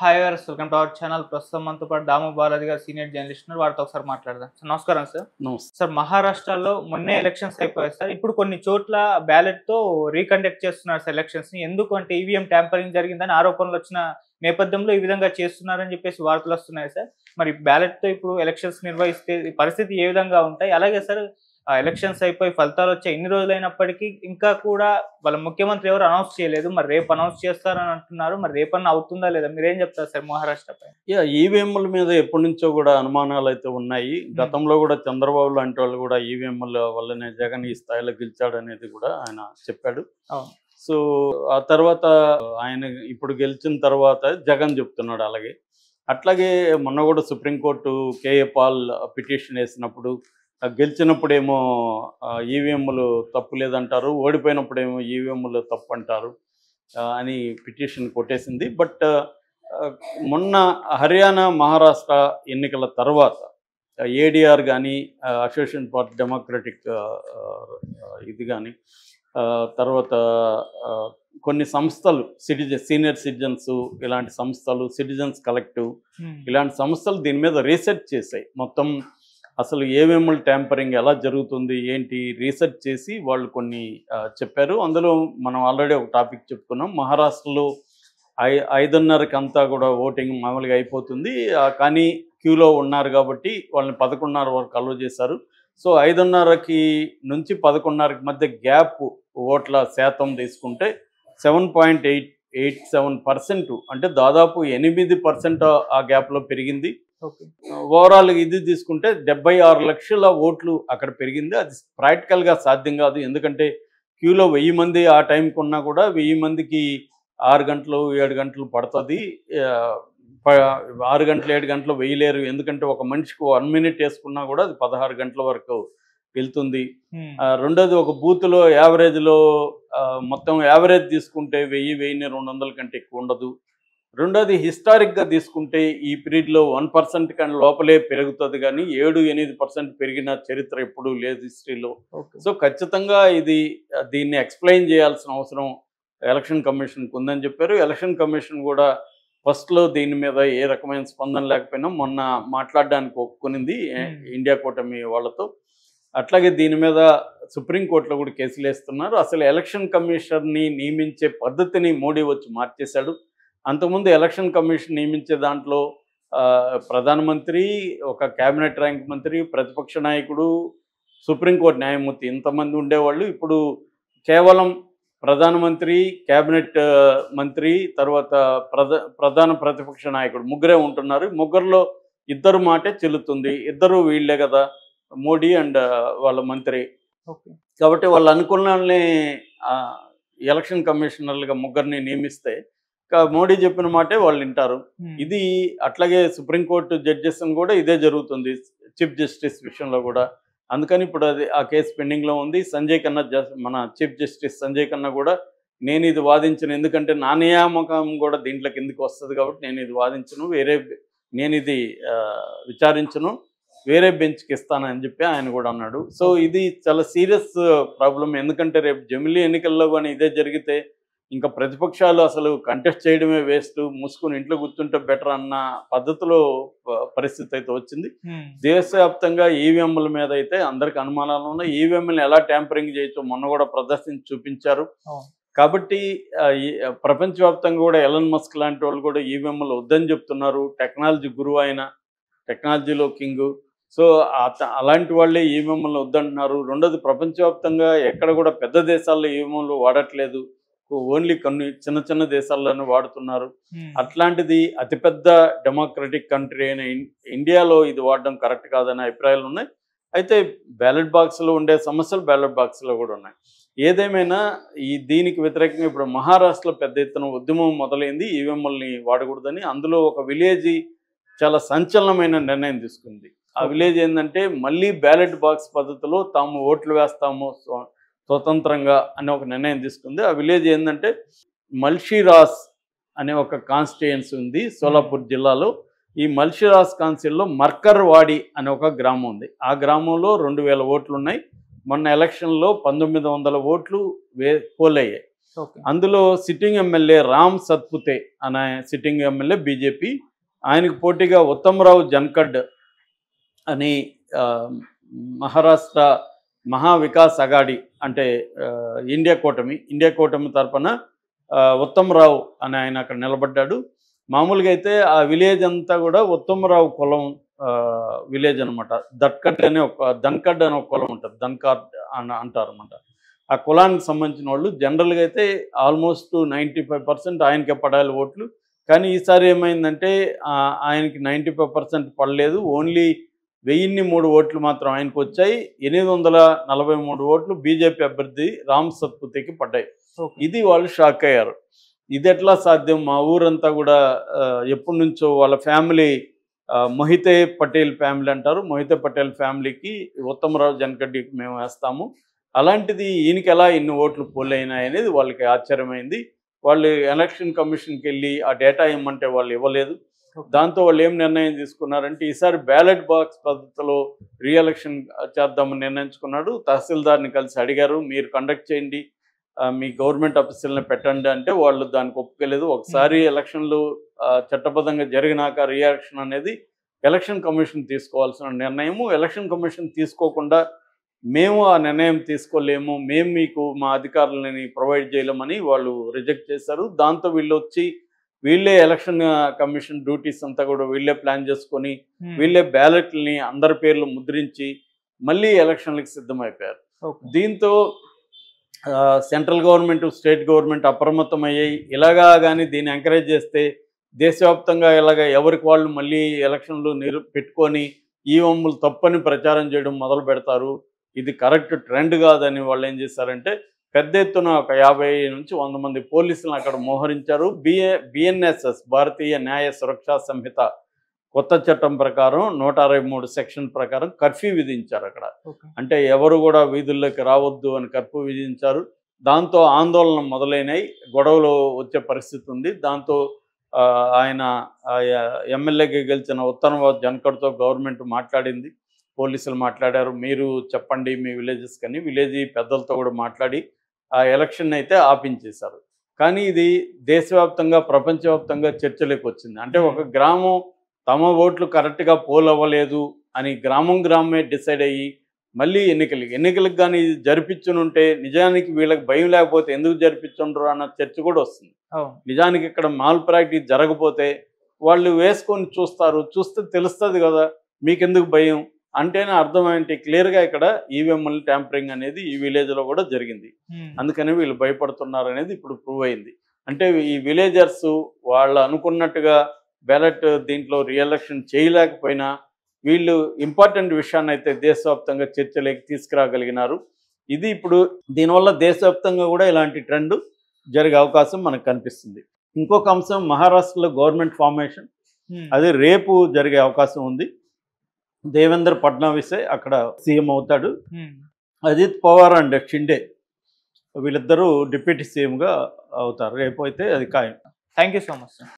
Hi గారు, welcome to our channel. ప్రస్తుతం మనతో పాటు దాము బాలాజీ గారు సీనియర్ జర్నలిస్ట్ ఉన్నారు. వారితో ఒకసారి మాట్లాడదాం. సార్ నమస్కారం సార్. నమస్తే. సార్ మహారాష్ట్రలో మొన్నే ఎలక్షన్స్ అయిపోయాయి సార్. ఇప్పుడు కొన్ని చోట్ల బ్యాలెట్‌తో రీకండక్ట్ చేస్తున్నారు సార్ ఎలక్షన్స్‌ని. ఎందుకు అంటే ఈవీఎం ట్యాంపరింగ్ జరిగిందని ఆరోపణలు వచ్చిన నేపథ్యంలో ఈ విధంగా చేస్తున్నారని చెప్పేసి వార్తలు వస్తున్నాయి సార్. మరి బ్యాలెట్‌తో ఇప్పుడు ఎలక్షన్స్ నిర్వహిస్తే ఈ పరిస్థితి ఏ విధంగా ఉంటాయి? అలాగే సార్ ఎలక్షన్స్ అయిపోయి ఫలితాలు వచ్చాయి ఇన్ని రోజులైనప్పటికీ ఇంకా కూడా వాళ్ళ ముఖ్యమంత్రి ఎవరు అనౌన్స్ చేయలేదు. మరి రేపు అనౌన్స్ చేస్తారని అంటున్నారు. మరి రేపన్నా అవుతుందా లేదా? మీరేం చెప్తారు సార్ మహారాష్ట్ర పైన? ఈవీఎంల మీద ఎప్పటి నుంచో కూడా అనుమానాలు అయితే ఉన్నాయి. గతంలో కూడా చంద్రబాబు లాంటి వాళ్ళు కూడా ఈవీఎంల వల్లనే జగన్ ఈ స్థాయిలో గెలిచాడనేది కూడా ఆయన చెప్పాడు. అవును. సో ఆ తర్వాత ఆయన ఇప్పుడు గెలిచిన తర్వాత జగన్ చెప్తున్నాడు అలాగే. అట్లాగే మొన్న కూడా సుప్రీంకోర్టు కేఏ పాల్ పిటిషన్ వేసినప్పుడు గెలిచినప్పుడేమో ఈవీఎంలు తప్పు లేదంటారు, ఓడిపోయినప్పుడేమో ఈవీఎంలు తప్పు అంటారు అని పిటిషన్ కొట్టేసింది. బట్ మొన్న హర్యానా మహారాష్ట్ర ఎన్నికల తర్వాత ఏడీఆర్ కానీ అసోసియేషన్ ఫర్ డెమోక్రటిక్ ఇది కానీ తర్వాత కొన్ని సంస్థలు సీనియర్ సిటిజన్స్ ఇలాంటి సంస్థలు సిటిజన్స్ కలెక్టివ్ ఇలాంటి సంస్థలు దీని మీద రీసెర్చ్ చేశాయి. మొత్తం అసలు ఏమేమి ట్యాంపరింగ్ ఎలా జరుగుతుంది ఏంటి రీసెర్చ్ చేసి వాళ్ళు కొన్ని చెప్పారు. అందులో మనం ఆల్రెడీ ఒక టాపిక్ చెప్పుకున్నాం. మహారాష్ట్రలో 5:30కి అంతా కూడా ఓటింగ్ మామూలుగా అయిపోతుంది. కానీ క్యూలో ఉన్నారు కాబట్టి వాళ్ళని 11:30 వరకు అలో చేశారు. సో 5:30కి నుంచి 11:30కి మధ్య గ్యాప్ ఓట్ల శాతం తీసుకుంటే 7.87% అంటే దాదాపు 8% ఆ గ్యాప్లో పెరిగింది. ఓవరాల్ ఇది తీసుకుంటే 76 లక్షల ఓట్లు అక్కడ పెరిగింది. అది ప్రాక్టికల్గా సాధ్యం కాదు. ఎందుకంటే క్యూలో 1000 మంది ఆ టైంకి ఉన్నా కూడా 1000 మందికి 6 గంటలు 7 గంటలు పడుతుంది. 6 గంటలు 7 గంటలు వేయలేరు. ఎందుకంటే ఒక మనిషికి 1 మినిట్ వేసుకున్నా కూడా అది 16 గంటల వరకు వెళ్తుంది. రెండోది ఒక బూత్లో యావరేజ్లో మొత్తం యావరేజ్ తీసుకుంటే 1000-1200 కంటే ఎక్కువ ఉండదు. రెండోది హిస్టారిక్గా తీసుకుంటే ఈ పీరియడ్లో 1% కానీ లోపలే పెరుగుతుంది, కానీ 7-8% పెరిగిన చరిత్ర ఎప్పుడూ లేదు హిస్టరీలో. సో ఖచ్చితంగా దీన్ని ఎక్స్ప్లెయిన్ చేయాల్సిన అవసరం ఎలక్షన్ కమిషన్కి ఉందని చెప్పారు. ఎలక్షన్ కమిషన్ కూడా ఫస్ట్లో దీని మీద ఏ రకమైన స్పందన లేకపోయినా మొన్న మాట్లాడడానికి ఒప్పుకునింది ఇండియా కూటమి వాళ్ళతో. అట్లాగే దీని మీద సుప్రీంకోర్టులో కూడా కేసులు వేస్తున్నారు. అసలు ఎలక్షన్ కమిషన్ని నియమించే పద్ధతిని మోడీ వచ్చి మార్చేశాడు. అంతకుముందు ఎలక్షన్ కమిషన్ నియమించే దాంట్లో ప్రధానమంత్రి, ఒక క్యాబినెట్ ర్యాంక్ మంత్రి, ప్రతిపక్ష నాయకుడు, సుప్రీంకోర్టు న్యాయమూర్తి ఇంతమంది ఉండేవాళ్ళు. ఇప్పుడు కేవలం ప్రధానమంత్రి, క్యాబినెట్ మంత్రి, తర్వాత ప్రధాన ప్రతిపక్ష నాయకుడు ముగ్గురే ఉంటున్నారు. ముగ్గురులో ఇద్దరు మాటే చెల్లుతుంది. ఇద్దరు వీళ్ళే కదా, మోడీ అండ్ వాళ్ళ మంత్రి. కాబట్టి వాళ్ళు అనుకున్ననే ఎలక్షన్ కమిషనర్లుగా ముగ్గురిని నియమిస్తే మోడీ చెప్పిన మాటే వాళ్ళు వింటారు. ఇది అట్లాగే సుప్రీంకోర్టు జడ్జెస్ కూడా ఇదే జరుగుతుంది చీఫ్ జస్టిస్ విషయంలో కూడా. అందుకని ఇప్పుడు ఆ కేసు పెండింగ్లో ఉంది. సంజయ్ ఖన్నా, మన చీఫ్ జస్టిస్ సంజయ్ ఖన్నా కూడా నేను ఇది వాదించను, ఎందుకంటే నా నియామకం కూడా దీంట్లో కిందకి వస్తుంది కాబట్టి నేను ఇది వాదించను, నేను ఇది విచారించను, వేరే బెంచ్కి ఇస్తానని చెప్పి ఆయన కూడా అన్నాడు. సో ఇది చాలా సీరియస్ ప్రాబ్లం. ఎందుకంటే రేపు జమిలీ ఎన్నికల్లో కానీ ఇదే జరిగితే ఇంకా ప్రతిపక్షాలు అసలు కంటెస్ట్ చేయడమే వేస్ట్, మూసుకుని ఇంట్లో కూర్చుంటే బెటర్ అన్న పద్ధతిలో పరిస్థితి అయితే వచ్చింది. దేశవ్యాప్తంగా ఈవీఎంల మీద అయితే అందరికి అనుమానాలు ఉన్నాయి. ఈవీఎంలను ఎలా ట్యాంపరింగ్ చేయొచ్చో మొన్న కూడా ప్రదర్శించి చూపించారు. కాబట్టి ప్రపంచవ్యాప్తంగా కూడా ఎలన్ మస్క్ లాంటి వాళ్ళు కూడా ఈవీఎంలు వద్దని చెప్తున్నారు. టెక్నాలజీ గురువు అయిన, టెక్నాలజీలో కింగ్. సో అలాంటి వాళ్ళే ఈవీఎంలు వద్దంటున్నారు. రెండోది ప్రపంచవ్యాప్తంగా ఎక్కడ కూడా పెద్ద దేశాల్లో ఈవీఎంలు వాడట్లేదు, ఓన్లీ కొన్ని చిన్న చిన్న దేశాల్లోనే వాడుతున్నారు. అట్లాంటిది అతిపెద్ద డెమోక్రటిక్ కంట్రీ అయిన ఇండియాలో ఇది వాడడం కరెక్ట్ కాదనే అభిప్రాయాలు ఉన్నాయి. అయితే బ్యాలెట్ బాక్స్లో ఉండే సమస్యలు బ్యాలెట్ బాక్స్లో కూడా ఉన్నాయి. ఏదేమైనా దీనికి వ్యతిరేకంగా ఇప్పుడు మహారాష్ట్రలో పెద్ద ఎత్తున ఉద్యమం మొదలైంది ఈవీఎంలని వాడకూడదని. అందులో ఒక విలేజ్ చాలా సంచలనమైన నిర్ణయం తీసుకుంది. ఆ విలేజ్ ఏంటంటే మళ్ళీ బ్యాలెట్ బాక్స్ పద్ధతిలో తాము ఓట్లు వేస్తాము స్వతంత్రంగా అనే ఒక నిర్ణయం తీసుకుంది. ఆ విలేజ్ ఏంటంటే మల్షీరాస్ అనే ఒక కాన్స్టిట్యుయెన్సీ ఉంది సోలాపూర్ జిల్లాలో. ఈ మల్షీరాస్ కాన్స్టిట్యున్సీలో మర్కర్వాడి అనే ఒక గ్రామం ఉంది. ఆ గ్రామంలో 2000 ఓట్లు ఉన్నాయి. మొన్న ఎలక్షన్లో 1900 ఓట్లు పోలయ్యాయి. అందులో సిట్టింగ్ ఎమ్మెల్యే రామ్ సత్పుతే అనే సిట్టింగ్ ఎమ్మెల్యే బీజేపీ, ఆయనకు పోటీగా ఉత్తమరావు జన్కడ్ అని మహారాష్ట్ర మహా వికాస్ అగాడి అంటే ఇండియా కూటమి తరపున ఉత్తమరావు అని ఆయన అక్కడ నిలబడ్డాడు. మామూలుగా అయితే ఆ విలేజ్ అంతా కూడా ఉత్తమరావు కులం విలేజ్ అనమాట. దన్కడ్ అనే ఒక కులం ఉంటుంది, ధన్కాడ్ అని అంటారు అనమాట. ఆ కులానికి సంబంధించిన వాళ్ళు జనరల్గా అయితే ఆల్మోస్ట్ 95% ఆయనకే పడాలి ఓట్లు. కానీ ఈసారి ఏమైందంటే ఆయనకి 95% పడలేదు. ఓన్లీ 1003 ఓట్లు మాత్రం ఆయనకు వచ్చాయి. 843 ఓట్లు బీజేపీ అభ్యర్థి రామ్ సత్పుతేకి పడ్డాయి. ఇది వాళ్ళు షాక్ అయ్యారు. ఇది ఎట్లా సాధ్యం? మా ఊరంతా కూడా ఎప్పటి నుంచో వాళ్ళ ఫ్యామిలీ మొహితే పటేల్ ఫ్యామిలీ అంటారు. మొహితే పటేల్ ఫ్యామిలీకి ఉత్తమరావు జన్కడ్కి మేము వేస్తాము. అలాంటిది ఈయనకి ఎలా ఇన్ని ఓట్లు పోల్ అయినాయి అనేది వాళ్ళకి ఆశ్చర్యమైంది. వాళ్ళు ఎలక్షన్ కమిషన్కి వెళ్ళి ఆ డేటా ఇవ్వమంటే వాళ్ళు ఇవ్వలేదు. దాంతో వాళ్ళు ఏం నిర్ణయం తీసుకున్నారంటే ఈసారి బ్యాలెట్ బాక్స్ పద్ధతిలో రీఎలక్షన్ చేద్దామని నిర్ణయించుకున్నాడు. తహసీల్దార్ని కలిసి అడిగారు, మీరు కండక్ట్ చేయండి, మీ గవర్నమెంట్ ఆఫీసులను పెట్టండి అంటే వాళ్ళు దానికి ఒప్పుకోలేదు. ఒకసారి ఎలక్షన్లు చట్టబద్ధంగా జరిగినాక రీఎలక్షన్ అనేది ఎలక్షన్ కమిషన్ తీసుకోవాల్సిన నిర్ణయము. ఎలక్షన్ కమిషన్ తీసుకోకుండా మేము ఆ నిర్ణయం తీసుకోలేము, మేము మీకు మా అధికారులని ప్రొవైడ్ చేయలేమని వాళ్ళు రిజెక్ట్ చేశారు. దాంతో వీళ్ళు వచ్చి వీళ్ళే ఎలక్షన్ కమిషన్ డ్యూటీస్ అంతా కూడా వీళ్ళే ప్లాన్ చేసుకొని వీళ్ళే బ్యాలెట్లని అందరి పేర్లు ముద్రించి మళ్ళీ ఎలక్షన్లకు సిద్ధమైపోయారు. దీంతో సెంట్రల్ గవర్నమెంట్, స్టేట్ గవర్నమెంట్ అప్రమత్తమయ్యాయి. ఇలాగా కానీ దీన్ని ఎంకరేజ్ చేస్తే దేశవ్యాప్తంగా ఇలాగ ఎవరికి వాళ్ళు మళ్ళీ ఎలక్షన్లు పెట్టుకొని ఈవీఎంలు తప్పని ప్రచారం చేయడం మొదలు పెడతారు. ఇది కరెక్ట్ ట్రెండ్ కాదని వాళ్ళు ఏం చేశారంటే పెద్ద ఎత్తున ఒక 50 నుంచి 100 మంది పోలీసులను అక్కడ మోహరించారు. బిఎన్ఎస్ఎస్ భారతీయ న్యాయ సురక్షా సంహిత కొత్త చట్టం ప్రకారం 163 సెక్షన్ ప్రకారం కర్ఫ్యూ విధించారు అక్కడ. అంటే ఎవరు కూడా వీధుల్లోకి రావద్దు అని కర్ఫ్యూ విధించారు. దాంతో ఆందోళన మొదలైనవి, గొడవలు వచ్చే పరిస్థితి ఉంది. దాంతో ఆయన ఎమ్మెల్యేగా గెలిచిన ఉత్తమరావు జన్కడ్తో గవర్నమెంట్ మాట్లాడింది, పోలీసులు మాట్లాడారు, మీరు చెప్పండి మీ విలేజెస్ కానీ విలేజ్ పెద్దలతో కూడా మాట్లాడి ఆ ఎలక్షన్ అయితే ఆపించేశారు. కానీ ఇది దేశవ్యాప్తంగా ప్రపంచవ్యాప్తంగా చర్చలోకి వచ్చింది. అంటే ఒక గ్రామం తమ ఓట్లు కరెక్ట్గా పోల్ అవ్వలేదు అని గ్రామమే డిసైడ్ అయ్యి మళ్ళీ ఎన్నికలకు కానీ జరిపించునుంటే నిజానికి వీళ్ళకి భయం లేకపోతే ఎందుకు జరిపించుండ్రు అన్న చర్చ కూడా వస్తుంది. నిజానికి ఇక్కడ మాల్ ప్రాక్టీస్ జరగకపోతే వాళ్ళు వేసుకొని చూస్తే తెలుస్తుంది కదా, మీకెందుకు భయం అంటేనే అర్థం ఏంటి, క్లియర్గా ఇక్కడ ఈవీఎంఎల్ ట్యాంపరింగ్ అనేది ఈ విలేజ్లో కూడా జరిగింది, అందుకని వీళ్ళు భయపడుతున్నారు అనేది ఇప్పుడు ప్రూవ్ అయింది. అంటే ఈ విలేజర్స్ వాళ్ళు అనుకున్నట్టుగా బ్యాలెట్ దీంట్లో రీఎలక్షన్ చేయలేకపోయినా వీళ్ళు ఇంపార్టెంట్ విషయాన్ని అయితే దేశవ్యాప్తంగా చర్చలోకి తీసుకురాగలిగినారు. ఇది ఇప్పుడు దీనివల్ల దేశవ్యాప్తంగా కూడా ఇలాంటి ట్రెండ్ జరిగే అవకాశం మనకు కనిపిస్తుంది. ఇంకొక అంశం మహారాష్ట్రలో గవర్నమెంట్ ఫార్మేషన్, అది రేపు జరిగే అవకాశం ఉంది. దేవేంద్ర ఫడ్నవీసే అక్కడ సీఎం అవుతాడు. అజిత్ పవార్ అండ్ షిండే వీళ్ళిద్దరూ డిప్యూటీ సీఎంగా అవుతారు రేపు, అయితే అది ఖాయం. Thank you so much.